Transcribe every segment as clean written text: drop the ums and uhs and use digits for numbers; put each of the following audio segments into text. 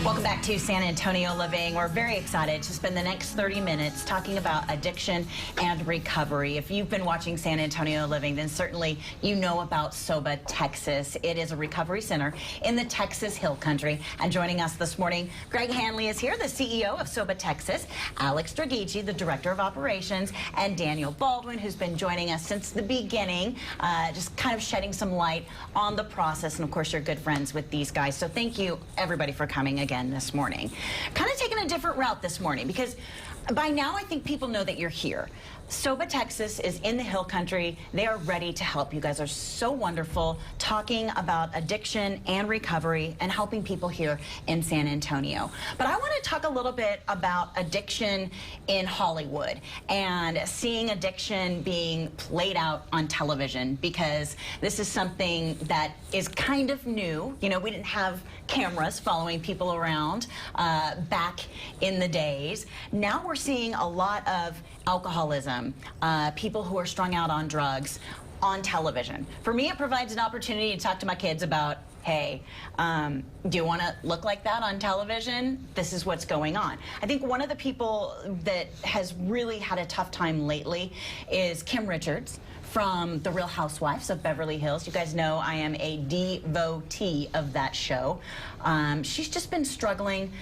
Welcome back to San Antonio Living. We're very excited to spend the next 30 minutes talking about addiction and recovery. If you've been watching San Antonio Living, then certainly you know about SOBA Texas. It is a recovery center in the Texas Hill Country. And joining us this morning, Greg Hanley is here, the CEO of SOBA Texas, Alex Dragici, the Director of Operations, and Daniel Baldwin, who's been joining us since the beginning, just kind of shedding some light on the process. And of course, you're good friends with these guys. So thank you, everybody, for coming again this morning. Kind of taking a different route this morning because by now I think people know that you're here. SOBA Texas is in the Hill Country. They are ready to help. You guys are so wonderful talking about addiction and recovery and helping people here in San Antonio. But I want to talk a little bit about addiction in Hollywood and seeing addiction being played out on television, because this is something that is kind of new. You know, we didn't have cameras following people around back in the days. Now we're seeing a lot of alcoholism, people who are strung out on drugs on television. For me, it provides an opportunity to talk to my kids about, hey, do you want to look like that on television? This is what's going on. I think one of the people that has really had a tough time lately is Kim Richards from The Real Housewives of Beverly Hills. You guys know I am a devotee of that show. She's just been struggling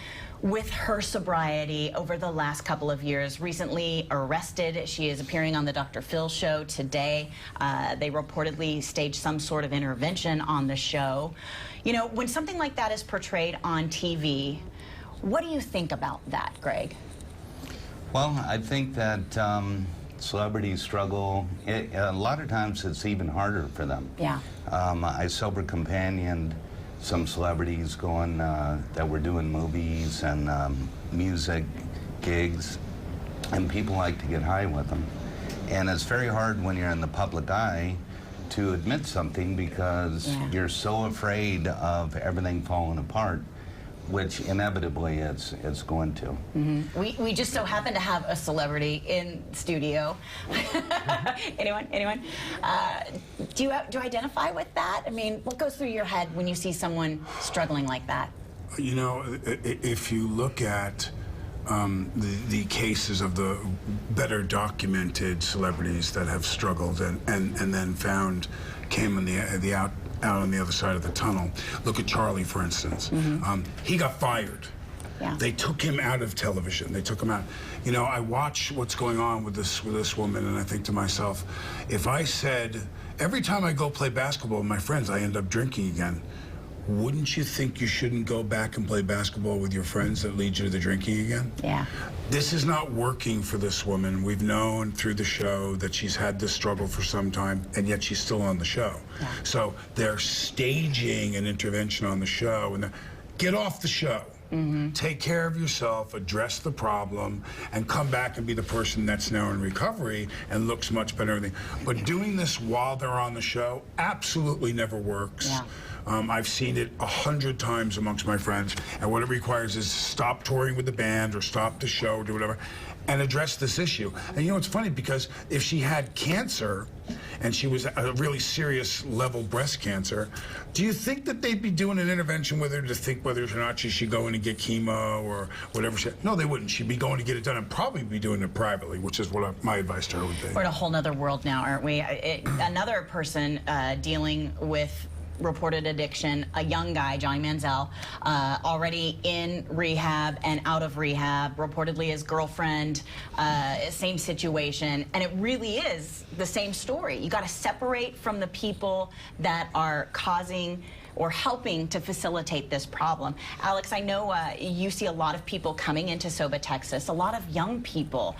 with her sobriety over the last couple of years. Recently arrested. She is appearing on the Dr. Phil show today. They reportedly staged some sort of intervention on the show. You know, when something like that is portrayed on TV, what do you think about that, Greg? Well, I think that celebrities struggle. A lot of times it's even harder for them. Yeah. I sober companioned some celebrities going that were doing movies and music gigs, and people like to get high with them. And it's very hard when you're in the public eye to admit something because you're so afraid of everything falling apart, which inevitably it's going to. Mm-hmm. We just so happen to have a celebrity in studio. Anyone? Do you identify with that? I mean, what goes through your head when you see someone struggling like that? You know, if you look at the cases of the better documented celebrities that have struggled and then came on out on the other side of the tunnel. Look at Charlie, for instance. He got fired. Yeah. They took him out of television. They took him out. You know, I watch what's going on with this woman, and I think to myself, if I said, every time I go play basketball with my friends, I end up drinking again, wouldn't you think you shouldn't go back and play basketball with your friends that lead you to the drinking again? Yeah. This is not working for this woman. We've known through the show that she's had this struggle for some time, and yet she's still on the show. Yeah. So they're staging an intervention on the show, and get off the show. Take care of yourself, address the problem, and come back and be the person that's now in recovery and looks much better. But doing this while they're on the show absolutely never works. Yeah. I've seen it 100 times amongst my friends, and what it requires is stop touring with the band or stop the show or do whatever and address this issue. And you know, it's funny because if she had cancer and she was a really serious level breast cancer, do you think that they'd be doing an intervention with her to think whether or not she should go in and get chemo or whatever? No, they wouldn't. She'd be going to get it done and probably be doing it privately, which is what my advice to her would be. We're in a whole nother world now, aren't we? Another person dealing with reported addiction, a young guy, Johnny Manziel, already in rehab and out of rehab, reportedly his girlfriend, same situation, and it really is the same story. You got to separate from the people that are causing or helping to facilitate this problem. Alex, I know you see a lot of people coming into SOBA Texas, a lot of young people.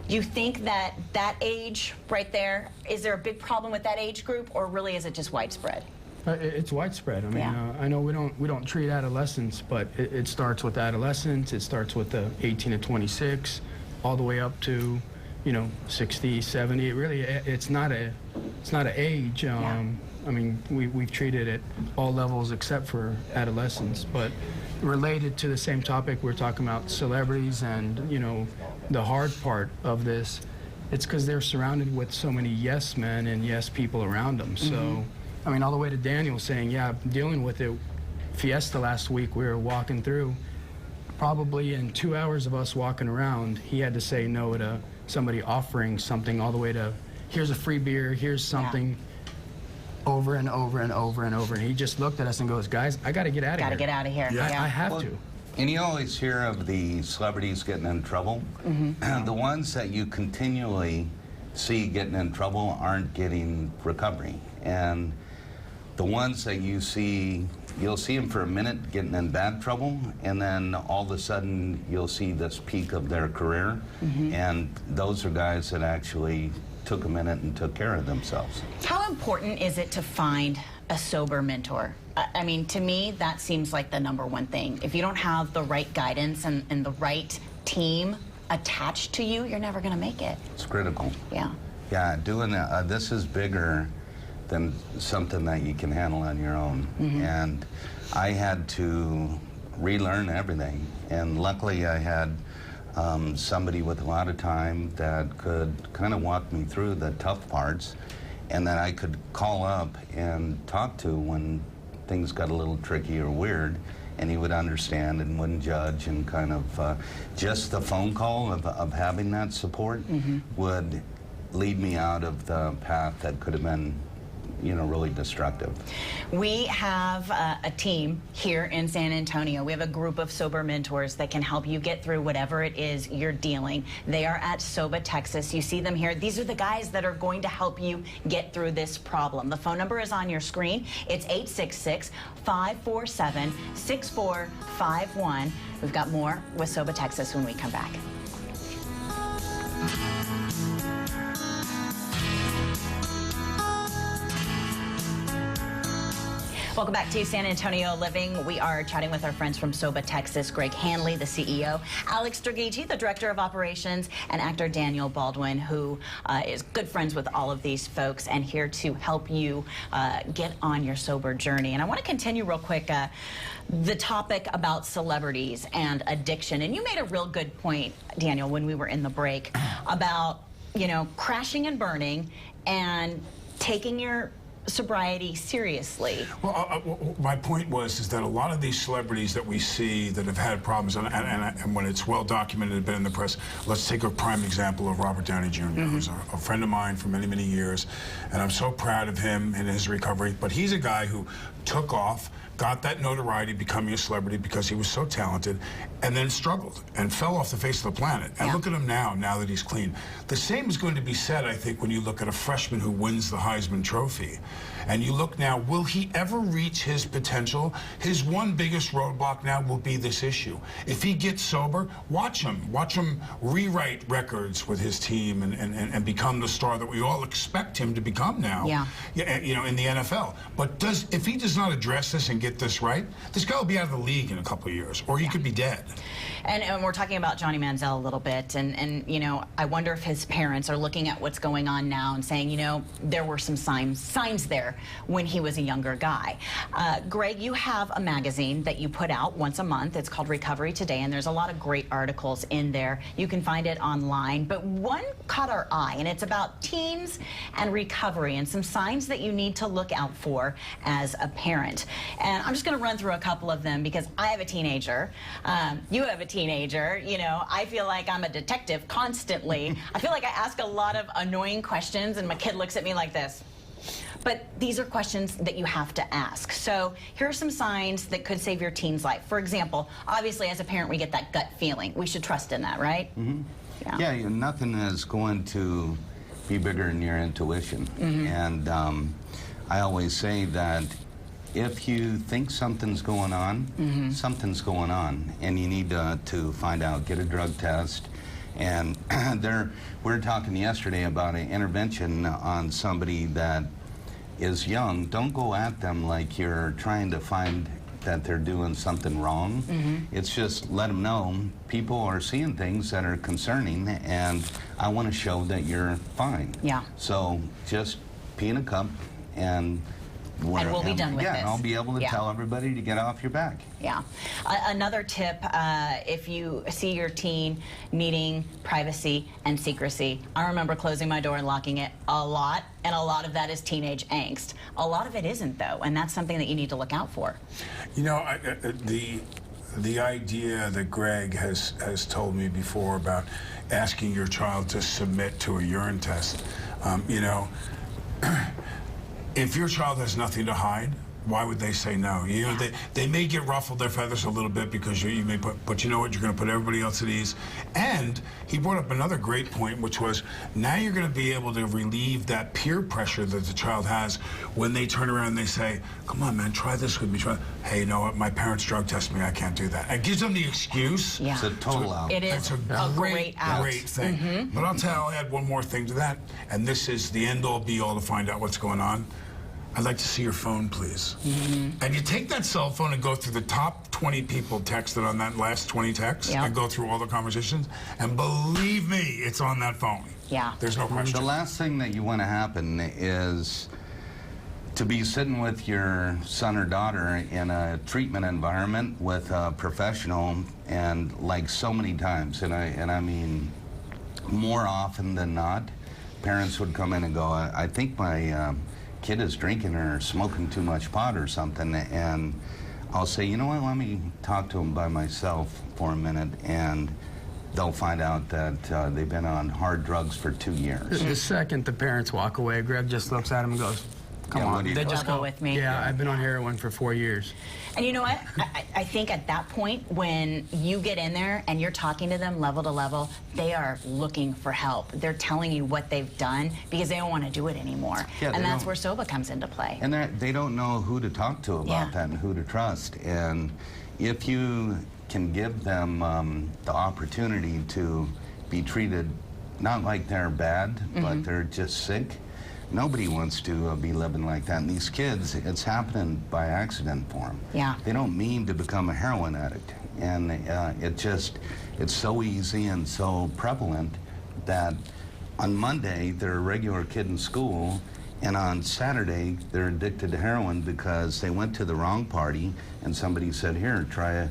Do you think that that age right there, is there a big problem with that age group, or really is it just widespread? It's widespread. I mean, I know we don't treat adolescents, but it starts with adolescents. It starts with the 18 to 26, all the way up to, you know, 60, 70. It really, it's not an age. I mean, we've treated it all levels except for adolescents. But related to the same topic, we're talking about celebrities and, you know, the hard part of this. It's because they're surrounded with so many yes men and yes people around them. So. I mean, all the way to Daniel saying, yeah, dealing with it. Fiesta last week, we were walking through, probably in 2 hours of us walking around, he had to say no to somebody offering something all the way to, here's a free beer, here's something, over and over and over and over. And he just looked at us and goes, guys, I got to get out of here. Got to get out of here. Yeah. I have to. And you always hear of the celebrities getting in trouble. The ones that you continually see getting in trouble aren't getting recovery. And the ones that you see, you'll see them for a minute getting in bad trouble, and then all of a sudden you'll see this peak of their career. And those are guys that actually took a minute and took care of themselves. How important is it to find a sober mentor? I mean, to me, that seems like the #1 thing. If you don't have the right guidance and the right team attached to you, you're never going to make it. It's critical. Yeah. Yeah, doing that, this is bigger than something that you can handle on your own. And I had to relearn everything. And luckily I had somebody with a lot of time that could kind of walk me through the tough parts, and that I could call up and talk to when things got a little tricky or weird, and he would understand and wouldn't judge, and kind of just the phone call of having that support would lead me out of the path that could have been, you know, really destructive. We have a team here in San Antonio. We have a group of sober mentors that can help you get through whatever it is you're dealing. They are at SOBA, Texas. You see them here. These are the guys that are going to help you get through this problem. The phone number is on your screen. It's 866-547-6451. We've got more with SOBA, Texas when we come back. Welcome back to San Antonio Living. We are chatting with our friends from SOBA, Texas, Greg Hanley, the CEO, Alex Draghici, the Director of Operations, and actor Daniel Baldwin, who is good friends with all of these folks and here to help you get on your sober journey. And I want to continue real quick the topic about celebrities and addiction. And you made a real good point, Daniel, when we were in the break about, you know, crashing and burning and taking your sobriety seriously. Well, my point was that a lot of these celebrities that we see that have had problems, and when it's well documented and been in the press, let's take a prime example of Robert Downey Jr., who's a friend of mine for many, many years, and I'm so proud of him and his recovery. But he's a guy who took off, got that notoriety, becoming a celebrity because he was so talented, and then struggled and fell off the face of the planet. And look at him now that he's clean. The same is going to be said, I think, when you look at a freshman who wins the Heisman Trophy. And you look now, will he ever reach his potential? His one biggest roadblock now will be this issue. If he gets sober, watch him rewrite records with his team and become the star that we all expect him to become now. You know, in the NFL. But if he does not address this and get this right, this guy will be out of the league in a couple of years, or he could be dead. And we're talking about Johnny Manziel a little bit, and you know, I wonder if his parents are looking at what's going on now and saying, you know, there were some signs there when he was a younger guy. Greg, you have a magazine that you put out once a month. It's called Recovery Today, and there's a lot of great articles in there. You can find it online, but one caught our eye, and it's about teens and recovery and some signs that you need to look out for as a parent. And I'm just going to run through a couple of them because I have a teenager. You have a teenager. You know, I feel like I'm a detective constantly. I feel like I ask a lot of annoying questions, and my kid looks at me like this. But these are questions that you have to ask. So here are some signs that could save your teen's life. For example, obviously as a parent we get that gut feeling. We should trust in that, right? Yeah, nothing is going to be bigger than your intuition. And I always say that if you think something's going on, something's going on, and you need to find out, get a drug test. And we were talking yesterday about an intervention on somebody that is young. Don't go at them like you're trying to find that they're doing something wrong. It's just let them know people are seeing things that are concerning, and I want to show that you're fine. So just pee in a cup, and we'll be done with this. Yeah, and I'll be able to tell everybody to get off your back. Another tip, if you see your teen needing privacy and secrecy, I remember closing my door and locking it a lot, and a lot of that is teenage angst. A lot of it isn't, though, and that's something that you need to look out for. You know, the idea that Greg has told me before about asking your child to submit to a urine test, you know, if your child has nothing to hide, why would they say no? You know, they may get ruffled their feathers a little bit because you may put, but you know what? You're going to put everybody else at ease. And he brought up another great point, which was now you're going to be able to relieve that peer pressure that the child has when they turn around and they say, "Come on, man, try this with me." Hey, you know what? My parents drug test me. I can't do that. It gives them the excuse. Yeah. It's a total out. It is It's a great out. great thing. But I'll add one more thing to that, and this is the end-all, be-all to find out what's going on. I'd like to see your phone, please. And you take that cell phone and go through the top 20 people texted on that last 20 texts and go through all the conversations. And believe me, it's on that phone. Yeah. There's no question. The last thing that you want to happen is to be sitting with your son or daughter in a treatment environment with a professional, and like so many times, and I mean more often than not, parents would come in and go, I think my kid is drinking or smoking too much pot or something, and I'll say, you know what, let me talk to him by myself for a minute, and they'll find out that they've been on hard drugs for 2 years. The second the parents walk away, Greg just looks at him and goes, come on. They just Level go, with me. yeah, I've been on heroin for 4 years. And you know what? I think at that point, when you get in there and you're talking to them level to level, they are looking for help. They're telling you what they've done because they don't want to do it anymore. Yeah, and that's where SOBA comes into play. And they don't know who to talk to about that and who to trust. And if you can give them the opportunity to be treated not like they're bad, but they're just sick, nobody wants to be living like that. And these kids, it's happening by accident for them. Yeah. They don't mean to become a heroin addict. And it's so easy and so prevalent that on Monday, they're a regular kid in school, and on Saturday, they're addicted to heroin because they went to the wrong party and somebody said, here, try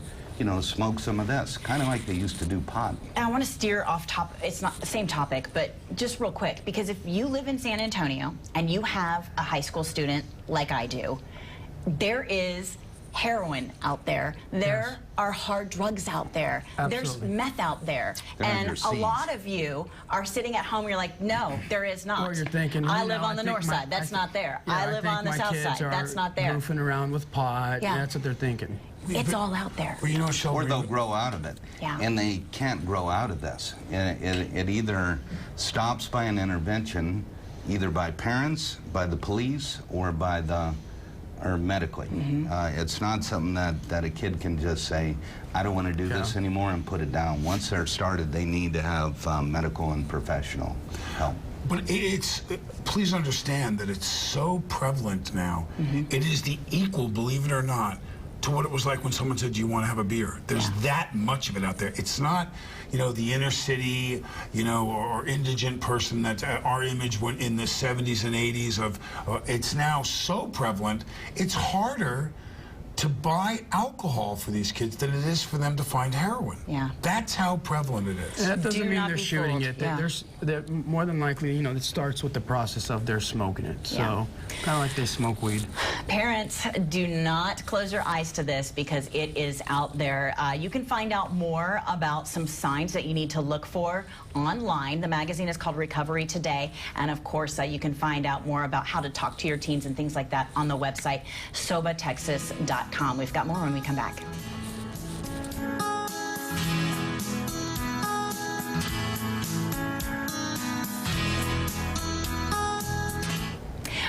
smoke some of this, kind of like they used to do pot. And I want to steer off top. It's not the same topic, but just real quick, because if you live in San Antonio and you have a high school student like I do, there is heroin out there. There are hard drugs out there. Absolutely. There's meth out there. And a lot of you are sitting at home, you're like, no, there is not. Or you're thinking, I live on the north side. That's not there. Yeah, I live on the south side. That's not there. Goofing around with pot. Yeah. That's what they're thinking. It's all out there. Well, you know, Shelby, Or they'll grow out of it. Yeah. And they can't grow out of this. It either stops by an intervention, either by parents, by the police, or medically. It's not something that a kid can just say, I don't want to do this anymore, and put it down. Once they're started, they need to have medical and professional help. But please understand that it's so prevalent now. It is the equal, believe it or not, to what it was like when someone said, do you want to have a beer? There's that much of it out there. It's not, the inner city, or indigent person that our image went in the 70s and 80s of, it's now so prevalent, it's harder to buy alcohol for these kids than it is for them to find heroin. Yeah. That's how prevalent it is. And that doesn't mean not they're be shooting fooled. it. They're more than likely, it starts with the process of they're smoking it. So kind of like they smoke weed. Parents, do not close your eyes to this because it is out there. You can find out more about some signs that you need to look for online. The magazine is called Recovery Today. And of course, you can find out more about how to talk to your teens and things like that on the website, SOBATexas.com. We've got more when we come back.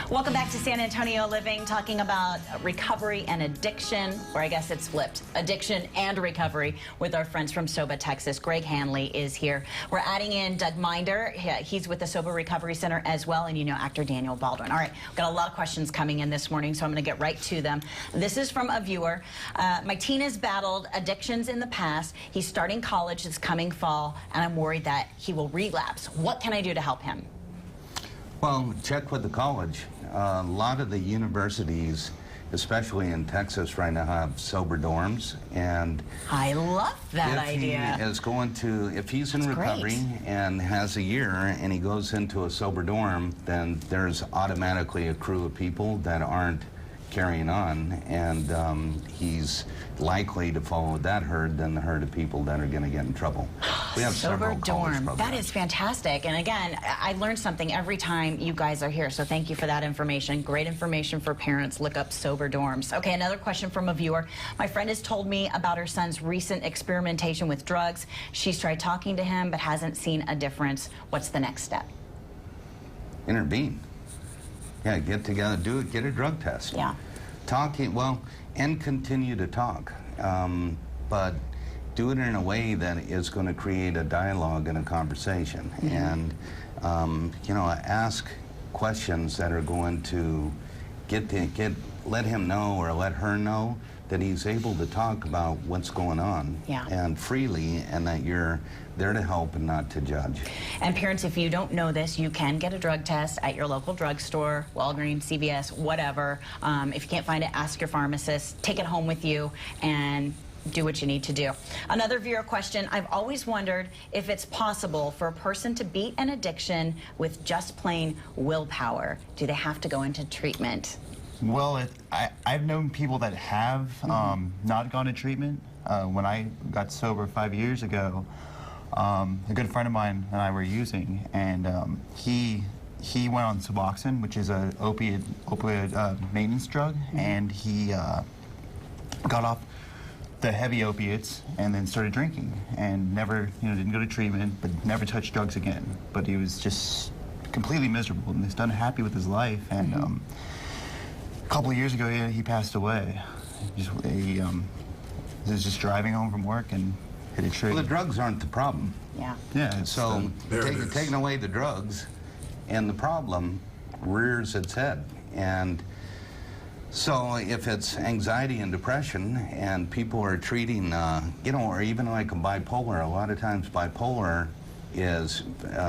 Welcome back to San Antonio Living, talking about recovery and addiction, or I guess it's flipped, addiction and recovery with our friends from SOBA Texas. Greg Hanley is here. We're adding in Doug Minder. He's with the SOBA Recovery Center as well, and actor Daniel Baldwin. All right, we've got a lot of questions coming in this morning, so I'm going to get right to them. This is from a viewer. My teen has battled addictions in the past. He's starting college this coming fall, and I'm worried that he will relapse. What can I do to help him? Well, check with the college. A lot of the universities, especially in Texas right now, have sober dorms, and I love that idea. If he's in recovery and has a year and he goes into a sober dorm, then there's automatically a crew of people that aren't carrying on, and he's likely to follow that herd than the herd of people that are going to get in trouble. We have Sober several college dorm. programs. That is fantastic. And again, I learned something every time you guys are here. So thank you for that information. Great information for parents. Look up Sober dorms. Okay, another question from a viewer. My friend has told me about her son's recent experimentation with drugs. She's tried talking to him but hasn't seen a difference. What's the next step? Intervene. Yeah, get together, do it, get a drug test. Yeah. Talking, well, and continue to talk, but do it in a way that is going to create a dialogue and a conversation. And, you know, ask questions that are going to let him know or let her know that he's able to talk about what's going on and freely, and that you're there to help and not to judge. And parents, if you don't know this, you can get a drug test at your local drugstore, Walgreens, CVS, whatever. If you can't find it, ask your pharmacist, take it home with you, and do what you need to do. Another viewer question: I've always wondered if it's possible for a person to beat an addiction with just plain willpower. Do they have to go into treatment? Well, I've known people that have not gone to treatment. When I got sober 5 years ago, a good friend of mine and I were using, and he went on Suboxone, which is an opioid maintenance drug, and he got off the heavy opiates and then started drinking, and never, didn't go to treatment, but never touched drugs again. But he was just completely miserable and he's unhappy with his life. And a couple of years ago, he passed away. He was just driving home from work and hit a tree. Well, the drugs aren't the problem. Yeah. Yeah. So taking away the drugs, and the problem rears its head. And so if it's anxiety and depression, and people are treating, or even like a bipolar, a lot of times bipolar is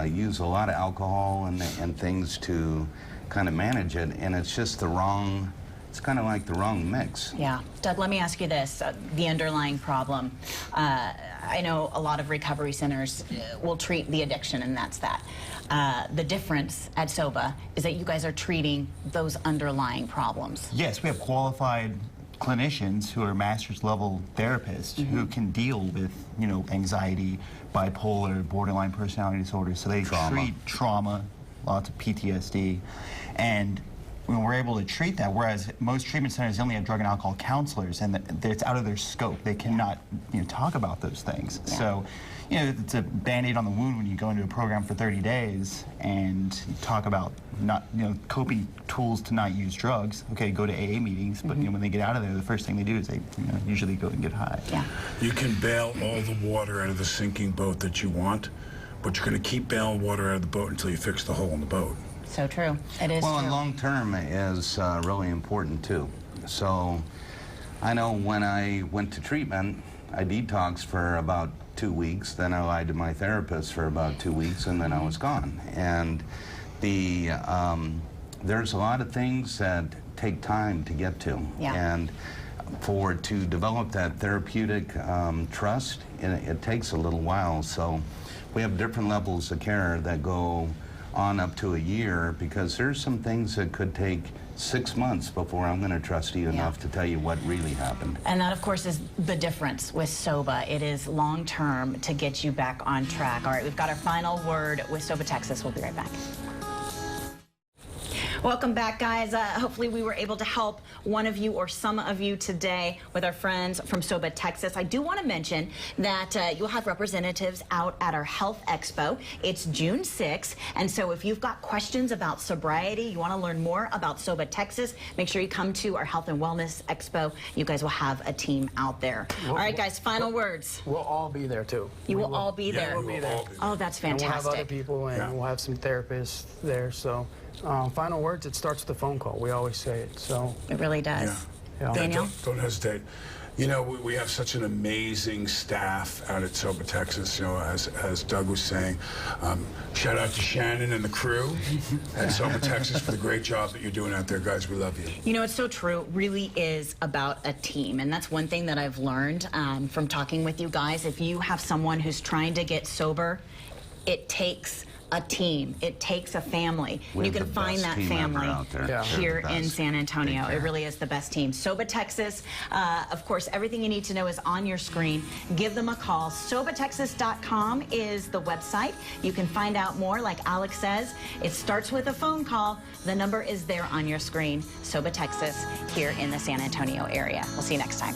use a lot of alcohol and things to kind of manage it, and it's just the wrong, it's kind of like the wrong mix. Yeah. Doug, let me ask you this, the underlying problem. I know a lot of recovery centers will treat the addiction, and that's that. The difference at SOBA is that you guys are treating those underlying problems. Yes, we have qualified clinicians who are master's level therapists who can deal with, anxiety, bipolar, borderline personality disorder. So they treat trauma, lots of PTSD, and when we're able to treat that, whereas most treatment centers only have drug and alcohol counselors, and it's out of their scope. They cannot, talk about those things. Yeah. So, it's a Band-Aid on the wound when you go into a program for 30 days and you talk about not, coping tools to not use drugs. Okay, go to AA meetings, but when they get out of there, the first thing they do is they, usually go and get high. Yeah. You can bail all the water out of the sinking boat that you want, but you're going to keep bailing water out of the boat until you fix the hole in the boat. So true. It is Well, true. and long term is really important too. So I know when I went to treatment, I detoxed for about 2 weeks, then I lied to my therapist for about 2 weeks, and then I was gone. And there's a lot of things that take time to get to. Yeah. And to develop that therapeutic trust, it takes a little while. So we have different levels of care that go on up to a year, because there's some things that could take 6 months before I'm going to trust you enough to tell you what really happened. And that, of course, is the difference with SOBA. It is long-term to get you back on track. All right, we've got our final word with SOBA Texas. We'll be right back. Welcome back, guys. Hopefully we were able to help one of you or some of you today with our friends from SOBA Texas. I do want to mention that you'll have representatives out at our Health Expo. It's June 6th, and so if you've got questions about sobriety, you want to learn more about SOBA Texas, make sure you come to our Health and Wellness Expo. You guys will have a team out there. All right, guys, final words. We'll all be there, too. You will all be there. We'll be there. Oh, that's And we'll have fantastic. other people, and we'll have some therapists there. So, final words, it starts with a phone call. We always say it. So, It really does. Yeah. Daniel? Don't hesitate. We have such an amazing staff out at SOBA Texas, as Doug was saying. Shout out to Shannon and the crew at SOBA Texas for the great job that you're doing out there, guys. We love you. It's so true. It really is about a team. And that's one thing that I've learned from talking with you guys. If you have someone who's trying to get sober, it takes a team. It takes a family. We You have can the find best that team ever family out there. Yeah. They're here the in best. San Antonio. Take It care. really is the best team. SOBA Texas, of course, everything you need to know is on your screen. Give them a call. SOBATexas.com is the website. You can find out more. Like Alex says, it starts with a phone call. The number is there on your screen. SOBA Texas here in the San Antonio area. We'll see you next time.